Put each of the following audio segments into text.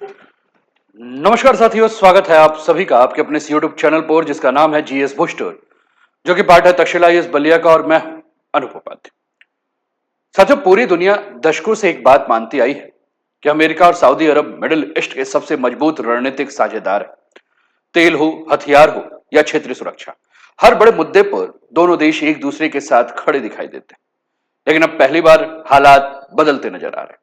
नमस्कार साथियों, स्वागत है आप सभी का आपके अपने यूट्यूब चैनल पर जिसका नाम है जीएस बूस्टर, जो कि पार्ट है तक्षशिला आईएएस बलिया का और मैं हूं अनूप उपाध्याय। साथियों, पूरी दुनिया दशकों से एक बात मानती आई है कि अमेरिका और सऊदी अरब मिडिल ईस्ट के सबसे मजबूत रणनीतिक साझेदार है। तेल हो, हथियार हो या क्षेत्रीय सुरक्षा, हर बड़े मुद्दे पर दोनों देश एक दूसरे के साथ खड़े दिखाई देते हैं। लेकिन अब पहली बार हालात बदलते नजर आ रहे हैं।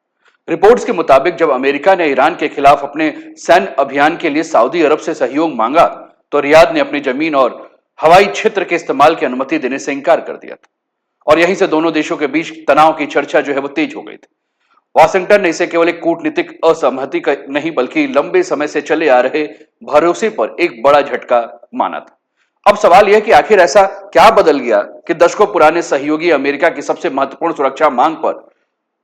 रिपोर्ट्स के मुताबिक जब अमेरिका ने ईरान के खिलाफ अपने सैन्य अभियान के लिए सऊदी अरब से सहयोग मांगा, तो रियाद ने अपनी जमीन और हवाई क्षेत्र के इस्तेमाल की अनुमति देने से इनकार कर दिया था। और यहीं से दोनों देशों के बीच तनाव की चर्चा जो है वो तेज हो गई थी। वाशिंगटन ने इसे केवल एक कूटनीतिक असहमति का नहीं बल्कि लंबे समय से चले आ रहे भरोसे पर एक बड़ा झटका माना था। अब सवाल यह कि आखिर ऐसा क्या बदल गया कि दशकों पुराने सहयोगी अमेरिका की सबसे महत्वपूर्ण सुरक्षा मांग पर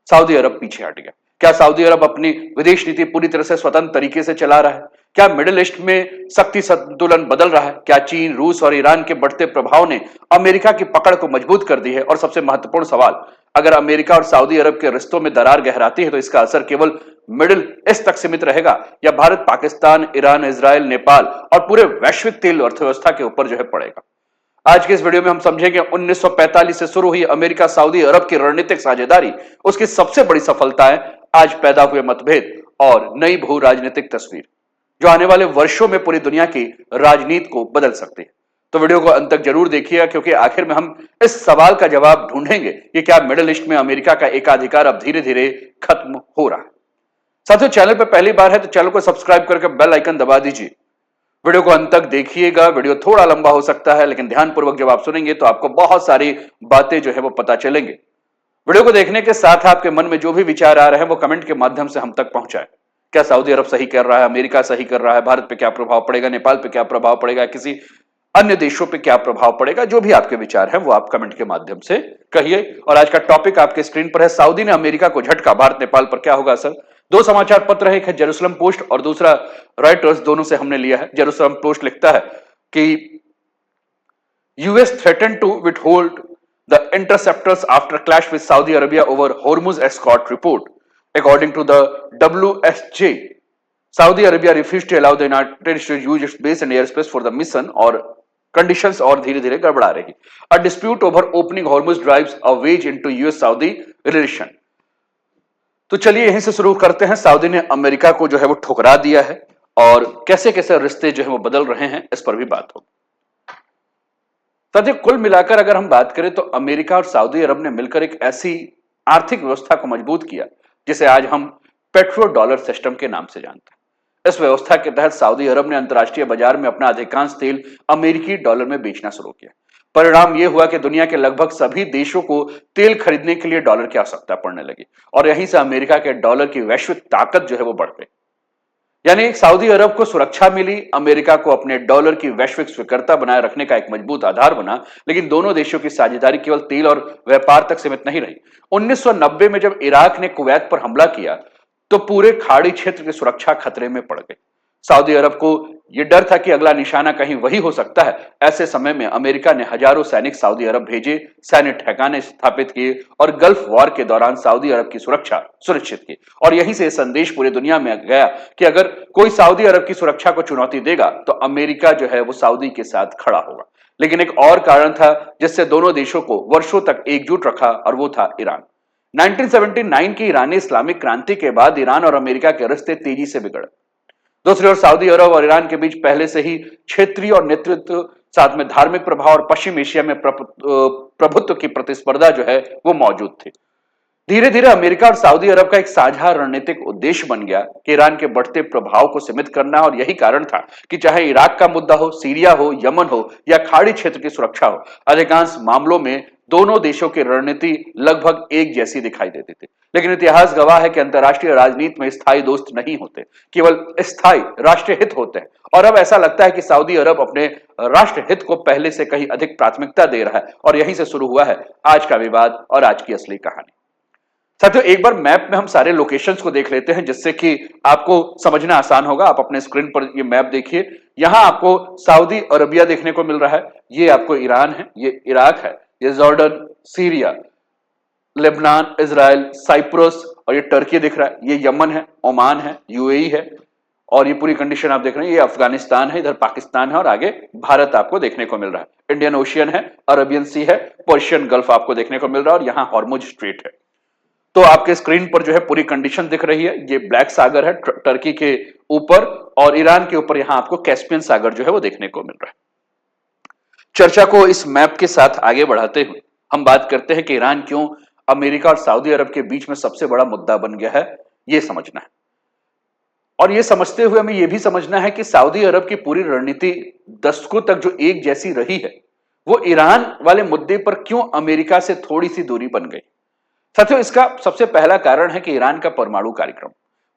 सऊदी अरब पीछे हट गया। क्या सऊदी अरब अपनी विदेश नीति पूरी तरह से स्वतंत्र तरीके से चला रहा है? क्या मिडिल ईस्ट में शक्ति संतुलन बदल रहा है? क्या चीन, रूस और ईरान के बढ़ते प्रभाव ने अमेरिका की पकड़ को मजबूत कर दी है? और सबसे महत्वपूर्ण सवाल, अगर अमेरिका और सऊदी अरब के रिश्तों में दरार गहराती है तो इसका असर केवल मिडिल ईस्ट तक सीमित रहेगा या भारत, पाकिस्तान, ईरान, इजराइल, नेपाल और पूरे वैश्विक तेल अर्थव्यवस्था के ऊपर जो है पड़ेगा? आज के इस वीडियो में हम समझेंगे 1945 से शुरू हुई अमेरिका सऊदी अरब की रणनीतिक साझेदारी, उसकी सबसे बड़ी सफलताएं, आज पैदा हुए मतभेद और नई भू राजनीतिक तस्वीर जो आने वाले वर्षों में पूरी दुनिया की राजनीति को बदल सकती है। तो वीडियो को अंत तक जरूर देखिएगा, क्योंकि आखिर में हम इस सवाल का जवाब ढूंढेंगे कि क्या मिडिल ईस्ट में अमेरिका का एकाधिकार अब धीरे धीरे खत्म हो रहा है। साथियों, चैनल पर पहली बार है तो चैनल को सब्सक्राइब करके बेल आइकन दबा दीजिए। वीडियो को अंत तक देखिएगा। वीडियो थोड़ा लंबा हो सकता है, लेकिन ध्यानपूर्वक जब आप सुनेंगे तो आपको बहुत सारी बातें जो है वो पता चलेंगे। वीडियो को देखने के साथ आपके मन में जो भी विचार आ रहे हैं वो कमेंट के माध्यम से हम तक पहुंचाए। क्या सऊदी अरब सही कर रहा है? अमेरिका सही कर रहा है? भारत पे क्या प्रभाव पड़ेगा? नेपाल पे क्या प्रभाव पड़ेगा? किसी अन्य देशों पे क्या प्रभाव पड़ेगा? जो भी आपके विचार हैं वो आप कमेंट के माध्यम से कहिए। और आज का टॉपिक आपके स्क्रीन पर है, सऊदी ने अमेरिका को झटका, भारत नेपाल पर क्या होगा असर। दो समाचार पत्र है, एक है जेरूसलम पोस्ट और दूसरा रॉयटर्स, दोनों से हमने लिया है। जेरूसलम पोस्ट लिखता है कि US threatened to withhold the interceptors after clash with Saudi Arabia over Hormuz escort report. According to the WSJ, Saudi Arabia refused to allow the United States to use its base and airspace for the mission, और conditions और धीरे धीरे गड़बड़ा रही। A dispute over opening Hormuz drives a wedge into US Saudi relation. तो चलिए यहीं से शुरू करते हैं। सऊदी ने अमेरिका को जो है वो ठुकरा दिया है और कैसे कैसे रिश्ते जो है वो बदल रहे हैं, इस पर भी बात होगी। साथियों, कुल मिलाकर अगर हम बात करें तो अमेरिका और सऊदी अरब ने मिलकर एक ऐसी आर्थिक व्यवस्था को मजबूत किया जिसे आज हम पेट्रो डॉलर सिस्टम के नाम से जानते हैं। इस व्यवस्था के तहत सऊदी अरब ने अंतर्राष्ट्रीय बाजार में अपना अधिकांश तेल अमेरिकी डॉलर में बेचना शुरू किया। परिणाम यह हुआ कि दुनिया के लगभग सभी देशों को तेल खरीदने के लिए डॉलर की आवश्यकता पड़ने लगी और यहीं से अमेरिका के डॉलर की वैश्विक ताकत जो है वो बढ़ गई। यानी सऊदी अरब को सुरक्षा मिली, अमेरिका को अपने डॉलर की वैश्विक स्वीकृतता बनाए रखने का एक मजबूत आधार बना। लेकिन दोनों देशों की साझेदारी केवल तेल और व्यापार तक सीमित नहीं रही। 1990 में जब इराक ने कुवैत पर हमला किया तो पूरे खाड़ी क्षेत्र की सुरक्षा खतरे में पड़ गई। सऊदी अरब को यह डर था कि अगला निशाना कहीं वही हो सकता है। ऐसे समय में अमेरिका ने हजारों सैनिक सऊदी अरब भेजे, सैन्य ठिकाने स्थापित किए और गल्फ वॉर के दौरान सऊदी अरब की सुरक्षा सुनिश्चित की। और यहीं से संदेश पूरी दुनिया में गया कि अगर कोई सऊदी अरब की सुरक्षा को चुनौती देगा तो अमेरिका जो है वो सऊदी के साथ खड़ा होगा। लेकिन एक और कारण था जिससे दोनों देशों को वर्षों तक एकजुट रखा, और वो था ईरान। 1979 की ईरानी इस्लामिक क्रांति के बाद ईरान और अमेरिका के रिश्ते तेजी से बिगड़े। दूसरी ओर सऊदी अरब और ईरान के बीच पहले से ही क्षेत्रीय और नेतृत्व, साथ में धार्मिक प्रभाव और पश्चिम एशिया में प्रभुत्व की प्रतिस्पर्धा जो है वो मौजूद थी। धीरे धीरे अमेरिका और सऊदी अरब का एक साझा रणनीतिक उद्देश्य बन गया कि ईरान के बढ़ते प्रभाव को सीमित करना, और यही कारण था कि चाहे इराक का मुद्दा हो, सीरिया हो, यमन हो या खाड़ी क्षेत्र की सुरक्षा हो, अधिकांश मामलों में दोनों देशों की रणनीति लगभग एक जैसी दिखाई देती थी। लेकिन इतिहास गवाह है कि अंतर्राष्ट्रीय राजनीति में स्थायी दोस्त नहीं होते, केवल स्थायी राष्ट्रीय हित होते हैं। और अब ऐसा लगता है कि सऊदी अरब अपने राष्ट्र हित को पहले से कहीं अधिक प्राथमिकता दे रहा है, और यहीं से शुरू हुआ है आज का विवाद और आज की असली कहानी। साथियों, एक बार मैप में हम सारे लोकेशंस को देख लेते हैं जिससे कि आपको समझना आसान होगा। आप अपने स्क्रीन पर ये मैप देखिए। यहां आपको सऊदी अरबिया देखने को मिल रहा है, ये आपको ईरान है, ये इराक है, ये Jordan, Syria, Lebanon, Israel, Cyprus और ये टर्की दिख रहा है, ये यमन है, ओमान है, यूएई है, और ये पूरी कंडीशन आप देख रहे हैं, ये अफगानिस्तान है, इधर पाकिस्तान है और आगे भारत आपको देखने को मिल रहा है। इंडियन ओशियन है, अरेबियन सी है, पर्शियन गल्फ आपको देखने को मिल रहा है और यहाँ हॉर्मुज स्ट्रेट है। तो आपके स्क्रीन पर जो है पूरी कंडीशन दिख रही है। ये ब्लैक सागर है टर्की के ऊपर और ईरान के ऊपर यहाँ आपको कैस्पियन सागर जो है वो देखने को मिल रहा है। चर्चा को इस मैप के साथ आगे बढ़ाते हुए हम बात करते हैं कि ईरान क्यों अमेरिका और सऊदी अरब के बीच में सबसे बड़ा मुद्दा बन गया है, ये समझना है। और ये समझते हुए हमें यह भी समझना है कि सऊदी अरब की पूरी रणनीति दशकों तक जो एक जैसी रही है, वो ईरान वाले मुद्दे पर क्यों अमेरिका से थोड़ी सी दूरी बन गई। साथियों, इसका सबसे पहला कारण है कि ईरान का परमाणु कार्यक्रम।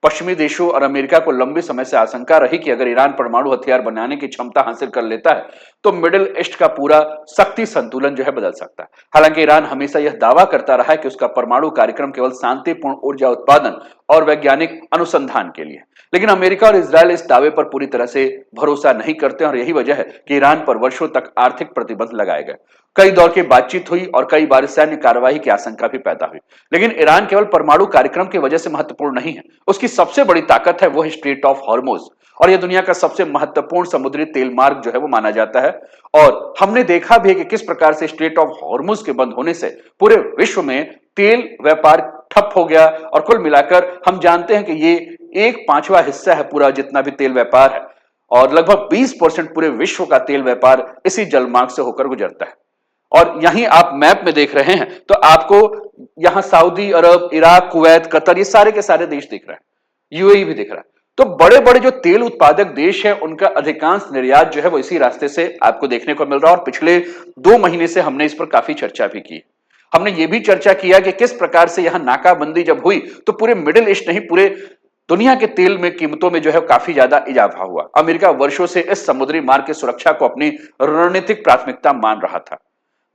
पश्चिमी देशों और अमेरिका को लंबे समय से आशंका रही कि अगर ईरान परमाणु हथियार बनाने की क्षमता हासिल कर लेता है तो मिडिल ईस्ट का पूरा शक्ति संतुलन जो है बदल सकता है। हालांकि ईरान हमेशा यह दावा करता रहा है कि उसका परमाणु कार्यक्रम केवल शांतिपूर्ण ऊर्जा उत्पादन और वैज्ञानिक अनुसंधान के लिए, लेकिन अमेरिका और इजरायल इस दावे पर पूरी तरह से भरोसा नहीं करते और यही वजह है कि ईरान पर वर्षों तक आर्थिक प्रतिबंध लगाए गए। कई दौर की बातचीत हुई और कई बार सैन्य कार्रवाई की आशंका भी पैदा हुई, लेकिन ईरान केवल परमाणु कार्यक्रम की वजह से महत्वपूर्ण नहीं है। उसकी सबसे बड़ी ताकत है वो है स्ट्रेट ऑफ हॉर्मुज, और यह दुनिया का सबसे महत्वपूर्ण समुद्री तेल मार्ग जो है वो माना जाता है। और हमने देखा भी है कि किस प्रकार से स्ट्रेट ऑफ हॉर्मुज के बंद होने से पूरे विश्व में तेल व्यापार ठप हो गया और कुल मिलाकर हम जानते हैं कि ये 1/5 हिस्सा है पूरा जितना भी तेल व्यापार है, और लगभग 20% पूरे विश्व का तेल व्यापार इसी जलमार्ग से होकर गुजरता है। और यहीं आप मैप में देख रहे हैं तो आपको यहां सऊदी अरब, इराक, कुवैत, कतर, ये सारे के सारे देश दिख रहे हैं, यूएई भी दिख रहा है। तो बड़े बड़े जो तेल उत्पादक देश है उनका अधिकांश निर्यात जो है वो इसी रास्ते से आपको देखने को मिल रहा है। और पिछले 2 महीने से हमने इस पर काफी चर्चा भी की। हमने ये भी चर्चा किया कि किस प्रकार से यहां नाकाबंदी जब हुई तो पूरे मिडिल ईस्ट नहीं, पूरे दुनिया के तेल में कीमतों में जो है काफी ज्यादा इजाफा हुआ। अमेरिका वर्षों से इस समुद्री मार्ग की सुरक्षा को अपनी रणनीतिक प्राथमिकता मान रहा था।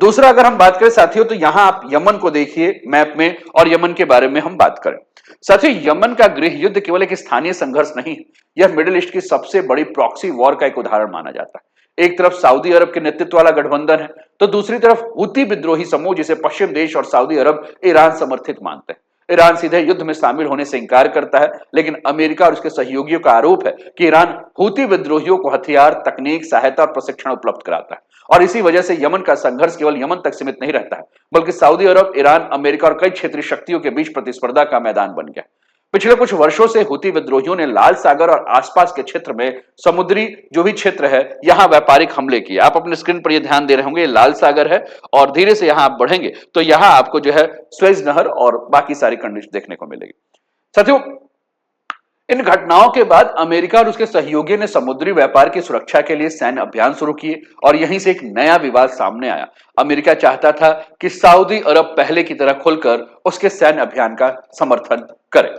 दूसरा, अगर हम बात करें साथियों, तो यहां आप यमन को देखिए मैप में, और यमन के बारे में हम बात करें। साथियों, यमन का गृह युद्ध केवल एक स्थानीय संघर्ष नहीं, यह मिडिल ईस्ट की सबसे बड़ी प्रॉक्सी वॉर का एक उदाहरण माना जाता है। एक तरफ सऊदी अरब के नेतृत्व वाला गठबंधन है, तो दूसरी तरफ हूती विद्रोही समूह जिसे पश्चिम देश और सऊदी अरब ईरान समर्थित मानते हैं। ईरान सीधे युद्ध में शामिल होने से इंकार करता है, लेकिन अमेरिका और उसके सहयोगियों का आरोप है कि ईरान हूती विद्रोहियों को हथियार, तकनीक, सहायता और प्रशिक्षण उपलब्ध कराता है। और इसी वजह से यमन का संघर्ष केवल यमन तक सीमित नहीं रहता है, बल्कि सऊदी अरब, ईरान, अमेरिका और कई क्षेत्रीय शक्तियों के बीच प्रतिस्पर्धा का मैदान बन गया। पिछले कुछ वर्षों से हूती विद्रोहियों ने लाल सागर और आसपास के क्षेत्र में समुद्री जो भी क्षेत्र है यहां व्यापारिक हमले किए। आप अपने स्क्रीन पर ये ध्यान दे रहे होंगे, लाल सागर है और धीरे से यहां आप बढ़ेंगे तो यहां आपको जो है स्वेज नहर और बाकी सारी कंडीशन देखने को मिलेगी। साथियों, इन घटनाओं के बाद अमेरिका और उसके सहयोगी ने समुद्री व्यापार की सुरक्षा के लिए सैन्य अभियान शुरू किए और यहीं से एक नया विवाद सामने आया। अमेरिका चाहता था कि सऊदी अरब पहले की तरह खुलकर उसके सैन्य अभियान का समर्थन करे,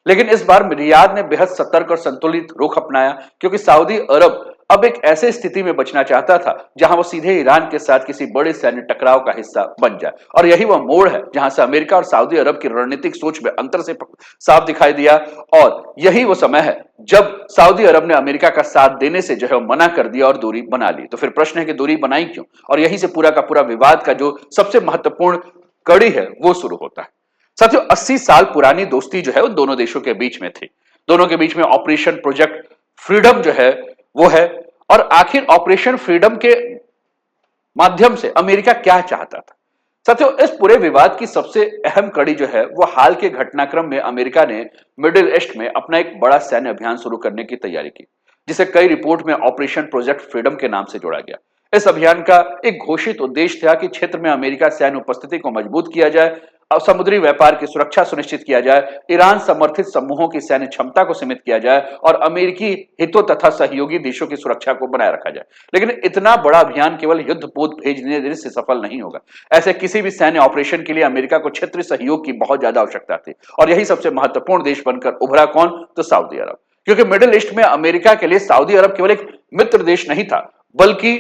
लेकिन इस बार रियाद ने बेहद सतर्क और संतुलित रुख अपनाया, क्योंकि सऊदी अरब अब एक ऐसे स्थिति में बचना चाहता था जहां वो सीधे ईरान के साथ किसी बड़े सैन्य टकराव का हिस्सा बन जाए। और यही वह मोड़ है जहां से अमेरिका और सऊदी अरब की रणनीतिक सोच में अंतर से साफ दिखाई दिया। और यही वो समय है जब सऊदी अरब ने अमेरिका का साथ देने से जो है मना कर दिया और दूरी बना ली। तो फिर प्रश्न है कि दूरी बनाई क्यों, और यहीं से पूरा का पूरा विवाद का जो सबसे महत्वपूर्ण कड़ी है वो शुरू होता है। साथियों, 80 साल पुरानी दोस्ती जो है उन दोनों देशों के बीच में थी। दोनों के बीच में ऑपरेशन प्रोजेक्ट फ्रीडम जो है वो है, और आखिर ऑपरेशन फ्रीडम के माध्यम से अमेरिका क्या चाहता था। साथियों, इस पूरे विवाद की सबसे अहम कड़ी जो है वो हाल के घटनाक्रम में अमेरिका ने मिडिल ईस्ट में अपना एक बड़ा सैन्य अभियान शुरू करने की तैयारी की, जिसे कई रिपोर्ट में ऑपरेशन प्रोजेक्ट फ्रीडम के नाम से जोड़ा गया। इस अभियान का एक घोषित उद्देश्य था कि क्षेत्र में अमेरिका सैन्य उपस्थिति को मजबूत किया जाए और समुद्री व्यापार की सुरक्षा सुनिश्चित किया जाए, ईरान समर्थित समूहों की सैन्य क्षमता को सीमित किया जाए और अमेरिकी हितों तथा सहयोगी देशों की सुरक्षा को बनाए रखा जाए। लेकिन इतना बड़ा अभियान केवल युद्धपोत भेजने से सफल नहीं होगा। ऐसे किसी भी सैन्य ऑपरेशन के लिए अमेरिका को क्षेत्रीय सहयोग की बहुत ज्यादा आवश्यकता थी, और यही सबसे महत्वपूर्ण देश बनकर उभरा कौन, तो सऊदी अरब। क्योंकि मिडिल ईस्ट में अमेरिका के लिए सऊदी अरब केवल एक मित्र देश नहीं था, बल्कि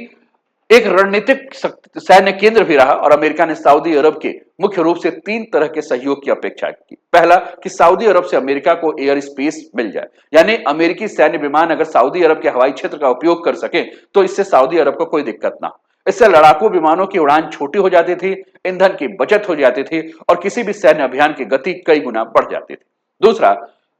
एक रणनीतिक सैन्य केंद्र भी रहा। और अमेरिका ने सऊदी अरब के मुख्य रूप से 3 तरह के सहयोग की अपेक्षा की। पहला, कि सऊदी अरब से अमेरिका को एयर स्पेस मिल जाए, यानी अमेरिकी सैन्य विमान अगर सऊदी अरब के हवाई क्षेत्र का उपयोग कर सके तो इससे सऊदी अरब को कोई दिक्कत ना हो। इससे लड़ाकू विमानों की उड़ान छोटी हो जाती थी, ईंधन की बचत हो जाती थी और किसी भी सैन्य अभियान की गति कई गुना बढ़ जाती थी। दूसरा,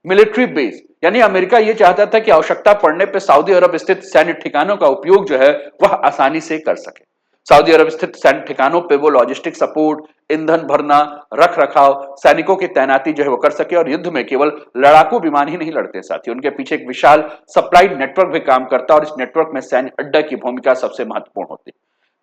मिलिट्री बेस यानी अमेरिका ये चाहता था कि आवश्यकता पड़ने पर सऊदी अरब स्थित सैन्य ठिकानों का उपयोग जो है वह आसानी से कर सके। सऊदी अरब स्थित सैन्य ठिकानों पे वो लॉजिस्टिक सपोर्ट, ईंधन भरना, रख रखाव, सैनिकों की तैनाती जो है वो कर सके और युद्ध में केवल लड़ाकू विमान ही नहीं लड़ते, साथ ही उनके पीछे एक विशाल सप्लाई नेटवर्क भी काम करता और इस नेटवर्क में सैन्य अड्डा की भूमिका सबसे महत्वपूर्ण होती।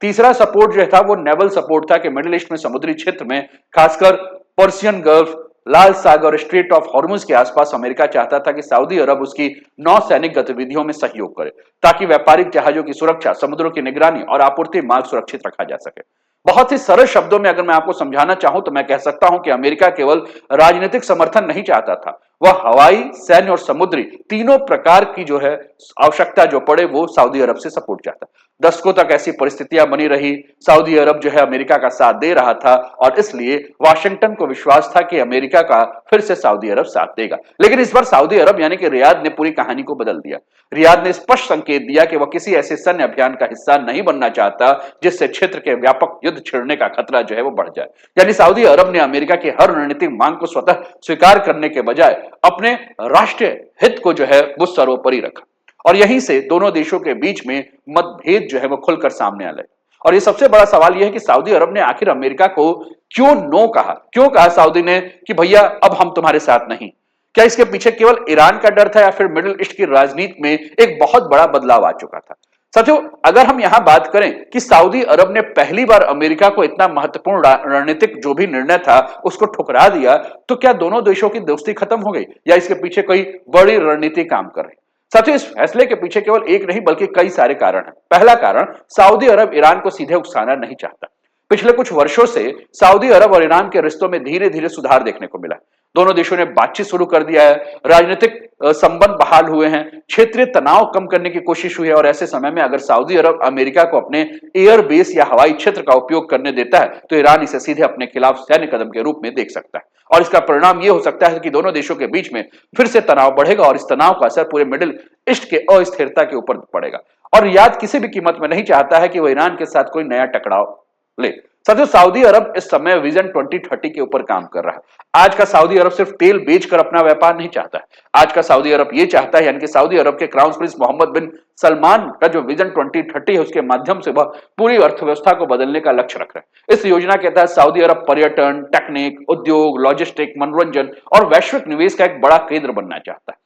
तीसरा सपोर्ट जो था वो नेवल सपोर्ट था कि मिडिल ईस्ट में समुद्री क्षेत्र में खासकर Persian gulf, Lal Sagar, straight of Hormuz के आसपास अमेरिका चाहता था कि सऊदी अरब उसकी नौसैनिक गतिविधियों में सहयोग करे ताकि व्यापारिक जहाजों की सुरक्षा, समुद्रों की निगरानी और आपूर्ति मार्ग सुरक्षित रखा जा सके। बहुत ही सरल शब्दों में अगर मैं आपको समझाना चाहूं तो मैं कह सकता हूं कि अमेरिका केवल राजनीतिक समर्थन नहीं चाहता था, वह हवाई, सैन्य और समुद्री तीनों प्रकार की जो है आवश्यकता जो पड़े वो सऊदी अरब से सपोर्ट चाहता। दशकों तक ऐसी परिस्थितियां बनी रही, सऊदी अरब जो है अमेरिका का साथ दे रहा था और इसलिए वाशिंगटन को विश्वास था कि अमेरिका का फिर से सऊदी अरब साथ देगा। लेकिन इस बार सऊदी अरब यानी कि रियाद ने पूरी कहानी को बदल दिया। रियाद ने स्पष्ट संकेत दिया कि वह किसी ऐसे सैन्य अभियान का हिस्सा नहीं बनना चाहता जिससे क्षेत्र के व्यापक युद्ध छिड़ने का खतरा जो है वो बढ़ जाए। यानी सऊदी अरब ने अमेरिका की हर रणनीतिक मांग को स्वतः स्वीकार करने के बजाय अपने राष्ट्रीय हित को जो है वो सर्वोपरि रखा और यहीं से दोनों देशों के बीच में मतभेद जो है वो खुलकर सामने आ गए। और ये सबसे बड़ा सवाल यह है कि सऊदी अरब ने आखिर अमेरिका को क्यों नो कहा, क्यों कहा सऊदी ने कि भैया अब हम तुम्हारे साथ नहीं। क्या इसके पीछे केवल ईरान का डर था या फिर मिडिल ईस्ट की राजनीति में एक बहुत बड़ा बदलाव आ चुका था। साथियों, अगर हम यहां बात करें कि सऊदी अरब ने पहली बार अमेरिका को इतना महत्वपूर्ण रणनीतिक जो भी निर्णय था उसको ठुकरा दिया, तो क्या दोनों देशों की दोस्ती खत्म हो गई या इसके पीछे कोई बड़ी रणनीति काम कर रही। साथियों, इस फैसले के पीछे केवल एक नहीं बल्कि कई सारे कारण हैं। पहला कारण, सऊदी अरब ईरान को सीधे उकसाना नहीं चाहता। पिछले कुछ वर्षों से सऊदी अरब और ईरान के रिश्तों में धीरे धीरे सुधार देखने को मिला। दोनों देशों ने बातचीत शुरू कर दिया है, राजनीतिक संबंध बहाल हुए हैं, क्षेत्रीय तनाव कम करने की कोशिश हुई है और ऐसे समय में अगर सऊदी अरब अमेरिका को अपने एयर बेस या हवाई क्षेत्र का उपयोग करने देता है तो ईरान इसे सीधे अपने खिलाफ सैन्य कदम के रूप में देख सकता है और इसका परिणाम यह हो सकता है कि दोनों देशों के बीच में फिर से तनाव बढ़ेगा और इस तनाव का असर पूरे मिडिल ईस्ट के अस्थिरता के ऊपर पड़ेगा। और रियाद किसी भी कीमत में नहीं चाहता है कि वह ईरान के साथ कोई नया टकराव ले। साथियों, सऊदी अरब इस समय विजन 2030 के ऊपर काम कर रहा है। आज का सऊदी अरब सिर्फ तेल बेचकर अपना व्यापार नहीं चाहता है, आज का सऊदी अरब ये चाहता है, यानी कि सऊदी अरब के क्राउन प्रिंस मोहम्मद बिन सलमान का जो विजन 2030 है उसके माध्यम से वह पूरी अर्थव्यवस्था को बदलने का लक्ष्य रख रहा है। इस योजना के तहत सऊदी अरब पर्यटन, टेक्निक, उद्योग, लॉजिस्टिक, मनोरंजन और वैश्विक निवेश का एक बड़ा केंद्र बनना चाहता है।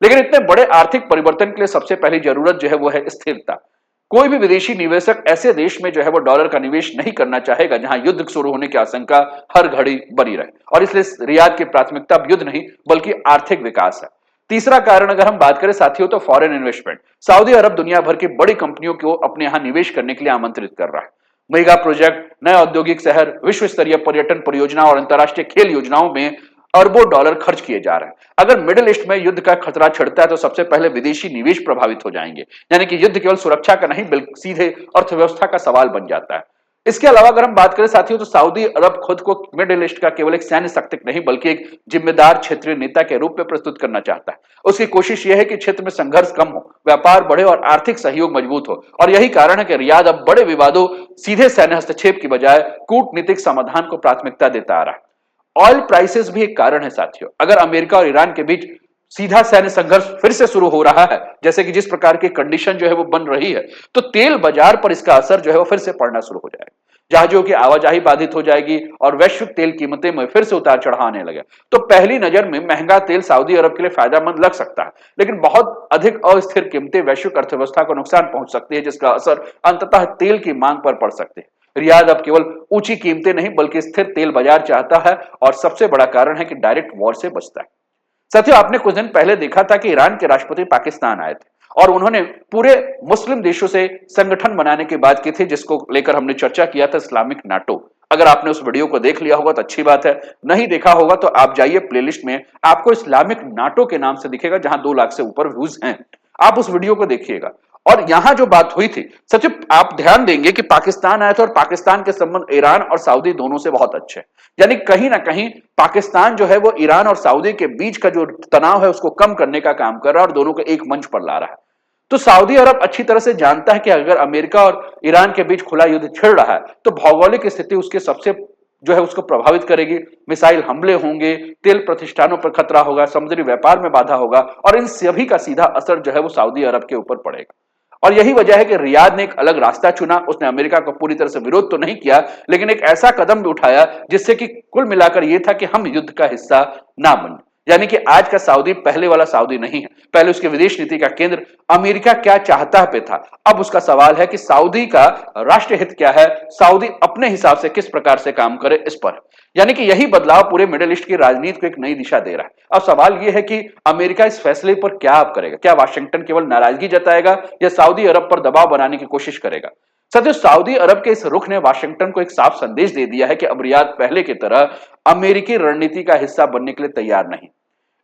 लेकिन इतने बड़े आर्थिक परिवर्तन के लिए सबसे पहली जरूरत जो है वो है स्थिरता। कोई भी विदेशी निवेशक ऐसे देश में जो है वो डॉलर का निवेश नहीं करना चाहेगा जहां युद्ध शुरू होने की आशंका हर घड़ी बनी रहे और इसलिए रियाद की प्राथमिकता युद्ध नहीं बल्कि आर्थिक विकास है। तीसरा कारण अगर हम बात करें साथियों तो फॉरेन इन्वेस्टमेंट। सऊदी अरब दुनिया भर की बड़ी कंपनियों को अपने यहां निवेश करने के लिए आमंत्रित कर रहा है। मेगा प्रोजेक्ट, नए औद्योगिक शहर, विश्व स्तरीय पर्यटन परियोजना और अंतर्राष्ट्रीय खेल योजनाओं में अरबों डॉलर खर्च किए जा रहे हैं। अगर मिडिल ईस्ट में युद्ध का खतरा छिड़ता है तो सबसे पहले विदेशी निवेश प्रभावित हो जाएंगे, यानी कि युद्ध केवल सुरक्षा का नहीं बल्कि सीधे अर्थव्यवस्था का सवाल बन जाता है। इसके अलावा अगर हम बात करें साथियों तो सऊदी अरब खुद को मिडिल ईस्ट का केवल एक सैन्य शक्ति नहीं बल्कि एक जिम्मेदार क्षेत्रीय नेता के रूप में प्रस्तुत करना चाहता है। उसकी कोशिश यह है कि क्षेत्र में संघर्ष कम हो, व्यापार बढ़े और आर्थिक सहयोग मजबूत हो और यही कारण है कि रियाद अब बड़े विवादों, सीधे सैन्य हस्तक्षेप की बजाय कूटनीतिक समाधान को प्राथमिकता देता आ रहा है। ऑयल प्राइसेस भी एक कारण है साथियों। अगर अमेरिका और ईरान के बीच सीधा सैन्य संघर्ष फिर से शुरू हो रहा है, जैसे कि जिस प्रकार की कंडीशन जो है वो बन रही है, तो तेल बाजार पर इसका असर जो है वो फिर से पड़ना शुरू हो जाएगा। जहाजों की आवाजाही बाधित हो जाएगी और वैश्विक तेल कीमतें में फिर से उतार चढ़ाव आने लगे। तो पहली नजर में महंगा तेल सऊदी अरब के लिए फायदेमंद लग सकता है, लेकिन बहुत अधिक अस्थिर कीमतें वैश्विक अर्थव्यवस्था को नुकसान पहुंच सकती है जिसका असर अंततः तेल की मांग पर पड़ सकती है। रियाद अब केवल ऊंची कीमतें नहीं बल्कि स्थिर तेल बाजार चाहता है और सबसे बड़ा कारण है कि डायरेक्ट वॉर से बचता है। साथियों, आपने कुछ दिन पहले देखा था कि ईरान के राष्ट्रपति पाकिस्तान आए थे और उन्होंने पूरे मुस्लिम देशों से संगठन बनाने की बात की थी जिसको लेकर हमने चर्चा किया था, इस्लामिक नाटो। अगर आपने उस वीडियो को देख लिया होगा तो अच्छी बात है, नहीं देखा होगा तो आप जाइए प्लेलिस्ट में, आपको इस्लामिक नाटो के नाम से दिखेगा जहां 2 लाख से ऊपर व्यूज हैं। आप उस वीडियो को देखिएगा। और यहां जो बात हुई थी सचिव, आप ध्यान देंगे कि पाकिस्तान आया था और पाकिस्तान के संबंध ईरान और सऊदी दोनों से बहुत अच्छे, यानी कहीं ना कहीं पाकिस्तान जो है वो ईरान और सऊदी के बीच का जो तनाव है उसको कम करने का काम कर रहा है और दोनों को एक मंच पर ला रहा है। तो सऊदी अरब अच्छी तरह से जानता है कि अगर अमेरिका और ईरान के बीच खुला युद्ध छिड़ रहा है तो भौगोलिक स्थिति उसके सबसे जो है उसको प्रभावित करेगी, मिसाइल हमले होंगे, तेल प्रतिष्ठानों पर खतरा होगा, समुद्री व्यापार में बाधा होगा और इन सभी का सीधा असर जो है वो सऊदी अरब के ऊपर पड़ेगा। और यही वजह है कि रियाद ने एक अलग रास्ता चुना। उसने अमेरिका को पूरी तरह से विरोध तो नहीं किया, लेकिन एक ऐसा कदम भी उठाया जिससे कि कुल मिलाकर यह था कि हम युद्ध का हिस्सा ना बने। यानी कि आज का सऊदी पहले वाला सऊदी नहीं है। पहले उसके विदेश नीति का केंद्र अमेरिका क्या चाहता पे था। अब उसका सवाल है कि सऊदी का राष्ट्र हित क्या है, सऊदी अपने हिसाब से किस प्रकार से काम करे इस पर। यानी कि यही बदलाव पूरे मिडिल ईस्ट की राजनीति को एक नई दिशा दे रहा है। अब सवाल यह है कि अमेरिका इस फैसले पर क्या अब करेगा। क्या वाशिंगटन केवल नाराजगी जताएगा या सऊदी अरब पर दबाव बनाने की कोशिश करेगा। साथियों, सऊदी अरब के इस रुख ने वाशिंगटन को एक साफ संदेश दे दिया है कि अब रियाद पहले की तरह अमेरिकी रणनीति का हिस्सा बनने के लिए तैयार नहीं।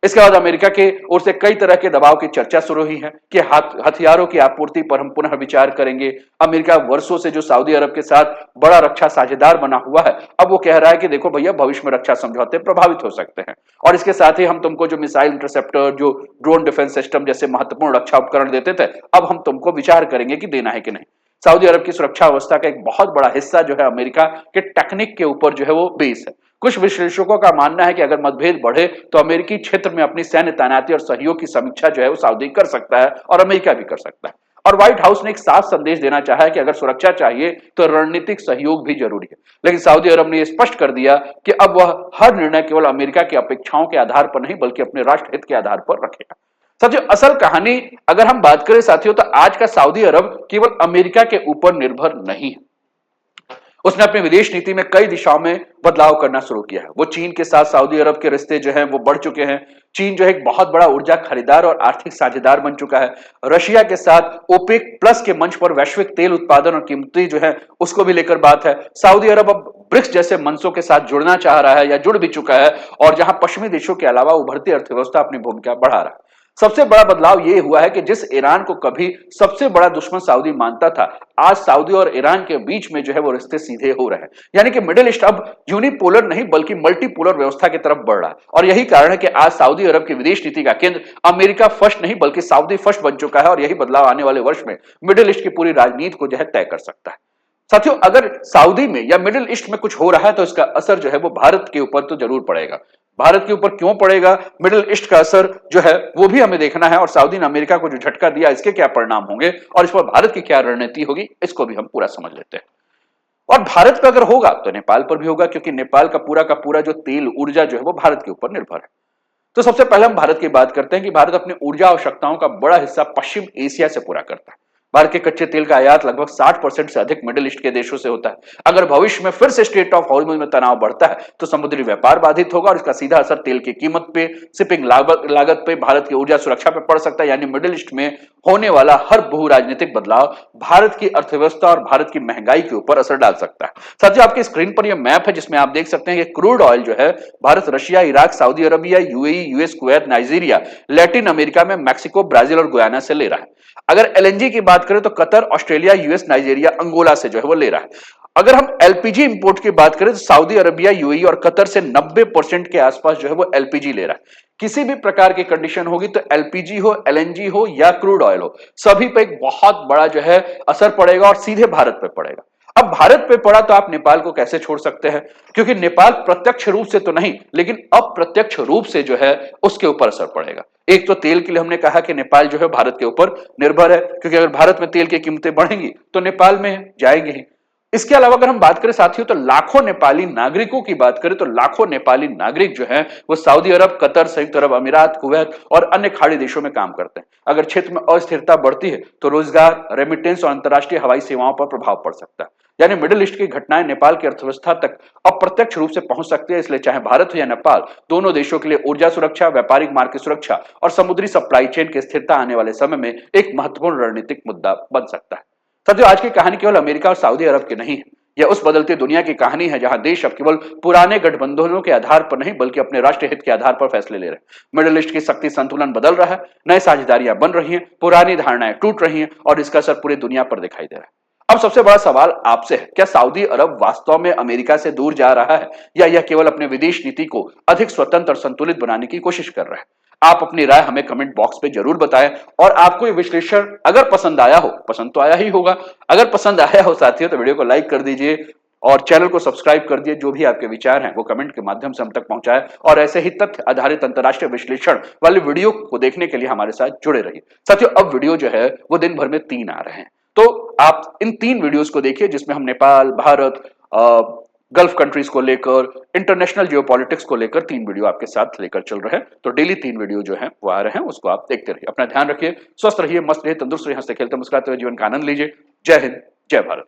इसके बाद अमेरिका के ओर से कई तरह के दबाव की चर्चा शुरू हुई है कि हथियारों की आपूर्ति पर हम पुनः विचार करेंगे। अमेरिका वर्षों से जो सऊदी अरब के साथ बड़ा रक्षा साझेदार बना हुआ है, अब वो कह रहा है कि देखो भैया, भविष्य में रक्षा समझौते प्रभावित हो सकते हैं और इसके साथ ही हम तुमको जो मिसाइल इंटरसेप्टर, जो ड्रोन डिफेंस सिस्टम जैसे महत्वपूर्ण रक्षा उपकरण देते थे, अब हम तुमको विचार करेंगे कि देना है कि नहीं। सऊदी अरब की सुरक्षा अवस्था का एक बहुत बड़ा हिस्सा जो है अमेरिका के टेक्निक के ऊपर जो है वो बेस है। कुछ विश्लेषकों का मानना है कि अगर मतभेद बढ़े तो अमेरिकी क्षेत्र में अपनी सैन्य तैनाती और सहयोग की समीक्षा जो है वो सऊदी कर सकता है और अमेरिका भी कर सकता है। और व्हाइट हाउस ने एक साफ संदेश देना चाहा है कि अगर सुरक्षा चाहिए तो रणनीतिक सहयोग भी जरूरी है। लेकिन सऊदी अरब ने यह स्पष्ट कर दिया कि अब वह हर निर्णय केवल अमेरिका की अपेक्षाओं के आधार पर नहीं बल्कि अपने राष्ट्र हित के आधार पर रखेगा। साथियों, असल कहानी अगर हम बात करें साथियों, तो आज का सऊदी अरब केवल अमेरिका के ऊपर निर्भर नहीं है। उसने अपनी विदेश नीति में कई दिशाओं में बदलाव करना शुरू किया है। वो चीन के साथ सऊदी अरब के रिश्ते जो हैं वो बढ़ चुके हैं। चीन जो है एक बहुत बड़ा ऊर्जा खरीदार और आर्थिक साझेदार बन चुका है। रशिया के साथ ओपेक प्लस के मंच पर वैश्विक तेल उत्पादन और कीमतें जो है उसको भी लेकर बात है। सऊदी अरब अब ब्रिक्स जैसे मंचों के साथ जुड़ना चाह रहा है या जुड़ भी चुका है और जहां पश्चिमी देशों के अलावा उभरती अर्थव्यवस्था अपनी भूमिका बढ़ा रहा है। सबसे बड़ा बदलाव यह हुआ है कि जिस ईरान को कभी सबसे बड़ा दुश्मन सऊदी मानता था, आज सऊदी और ईरान के बीच में जो है वो रिश्ते सीधे हो रहे हैं। यानी कि मिडिल ईस्ट अब यूनिपोलर नहीं बल्कि मल्टीपोलर व्यवस्था की तरफ बढ़ रहा है और यही कारण है कि आज सऊदी अरब की विदेश नीति का केंद्र अमेरिका फर्स्ट नहीं बल्कि सऊदी फर्स्ट बन चुका है और यही बदलाव आने वाले वर्ष में मिडिल ईस्ट की पूरी राजनीति को जो है तय कर सकता है। साथियों, अगर सऊदी में या मिडिल ईस्ट में कुछ हो रहा है तो इसका असर जो है वो भारत के ऊपर तो जरूर पड़ेगा। भारत के ऊपर क्यों पड़ेगा, मिडिल ईस्ट का असर जो है वो भी हमें देखना है और सऊदी ने अमेरिका को जो झटका दिया इसके क्या परिणाम होंगे और इस पर भारत की क्या रणनीति होगी, इसको भी हम पूरा समझ लेते हैं। और भारत पर अगर होगा तो नेपाल पर भी होगा, क्योंकि नेपाल का पूरा जो तेल ऊर्जा जो है वो भारत के ऊपर निर्भर है। तो सबसे पहले हम भारत की बात करते हैं कि भारत अपनी ऊर्जा आवश्यकताओं का बड़ा हिस्सा पश्चिम एशिया से पूरा करता है। भारत के कच्चे तेल का आयात लगभग 60% से अधिक मिडिल ईस्ट के देशों से होता है। अगर भविष्य में फिर से स्ट्रेट ऑफ हॉर्मुज में तनाव बढ़ता है तो समुद्री व्यापार बाधित होगा और इसका सीधा असर तेल की कीमत पे, शिपिंग लागत पे, भारत की ऊर्जा सुरक्षा पे पड़ सकता है। यानी मिडिल ईस्ट में होने वाला हर भू राजनीतिक बदलाव भारत की अर्थव्यवस्था और भारत की महंगाई के ऊपर असर डाल सकता है। साथियों, आपकी स्क्रीन पर यह मैप है जिसमें आप देख सकते हैं कि क्रूड ऑयल जो है Bharat Russia, Iraq, Saudi Arabia, UAE, US, Kuwait, Nigeria, Latin America में मैक्सिको, ब्राजील और गुयाना से ले रहा है। अगर एलएनजी की बात करें तो Qatar, Australia, US, Nigeria, Angola से जो है वो ले रहा है। अगर हम एलपीजी इंपोर्ट की बात करें तो सऊदी अरबिया, यूएई और कतर से 90% के आसपास जो है वो एलपीजी ले रहा है। किसी भी प्रकार की कंडीशन होगी तो एलपीजी हो, एलएनजी हो या क्रूड ऑयल हो, सभी पे एक बहुत बड़ा जो है असर पड़ेगा और सीधे भारत पे पड़ेगा। अब भारत पे पड़ा तो आप नेपाल को कैसे छोड़ सकते हैं, क्योंकि नेपाल प्रत्यक्ष रूप से तो नहीं लेकिन अप्रत्यक्ष रूप से जो है उसके ऊपर असर पड़ेगा। एक तो तेल के लिए हमने कहा कि नेपाल जो है भारत के ऊपर निर्भर है, क्योंकि अगर भारत में तेल की कीमतें बढ़ेंगी तो नेपाल में जाएंगी ही। इसके अलावा अगर हम बात करें साथियों तो लाखों नेपाली नागरिकों की बात करें तो लाखों नेपाली नागरिक जो हैं वो सऊदी अरब, कतर, संयुक्त अरब अमीरात, कुवैत और अन्य खाड़ी देशों में काम करते हैं। अगर क्षेत्र में अस्थिरता बढ़ती है तो रोजगार, रेमिटेंस और अंतर्राष्ट्रीय हवाई सेवाओं पर प्रभाव पड़ सकता है। यानी मिडिल ईस्ट की घटनाएं नेपाल की अर्थव्यवस्था तक अप्रत्यक्ष रूप से पहुंच सकती है। इसलिए चाहे भारत हो या नेपाल, दोनों देशों के लिए ऊर्जा सुरक्षा, व्यापारिक मार्ग की सुरक्षा और समुद्री सप्लाई चेन की स्थिरता आने वाले समय में एक महत्वपूर्ण रणनीतिक मुद्दा बन सकता है। साथियों, आज की कहानी केवल अमेरिका और सऊदी अरब की नहीं है, यह उस बदलती दुनिया की कहानी है जहां देश अब केवल पुराने गठबंधनों के आधार पर नहीं बल्कि अपने राष्ट्रीय हित के आधार पर फैसले ले रहे हैं। मिडिल ईस्ट की शक्ति संतुलन बदल रहा है, नए साझेदारियां बन रही हैं, पुरानी धारणाएं टूट रही हैं और इसका असर पूरी दुनिया पर दिखाई दे रहा है। अब सबसे बड़ा सवाल आपसे है, क्या सऊदी अरब वास्तव में अमेरिका से दूर जा रहा है या यह केवल अपने विदेश नीति को अधिक स्वतंत्र और संतुलित बनाने की कोशिश कर रहा है? आप अपनी राय हमें कमेंट बॉक्स पे जरूर बताएं और आपको ये विश्लेषण अगर पसंद आया हो, पसंद तो आया ही होगा, अगर पसंद आया हो साथियों तो वीडियो को लाइक कर दीजिए और चैनल को सब्सक्राइब कर दिए। जो भी आपके विचार हैं वो कमेंट के माध्यम से हम तक पहुंचाएं और ऐसे ही तथ्य आधारित अंतर्राष्ट्रीय विश्लेषण वाले वीडियो को देखने के लिए हमारे साथ जुड़े रहिए। साथियों, अब वीडियो जो है वो दिन भर में 3 आ रहे हैं, तो आप इन 3 वीडियोस को देखिए जिसमें हम नेपाल, भारत, गल्फ कंट्रीज को लेकर, इंटरनेशनल जियोपॉलिटिक्स को लेकर 3 वीडियो आपके साथ लेकर चल रहे हैं। तो डेली 3 वीडियो जो है वो आ रहे हैं, उसको आप देखते रहिए। अपना ध्यान रखिए, स्वस्थ रहिए, मस्त रहिए, तंदुरुस्त रहिए, हंसते खेलते मुस्कुराते हुए जीवन का आनंद लीजिए। जय हिंद, जय भारत।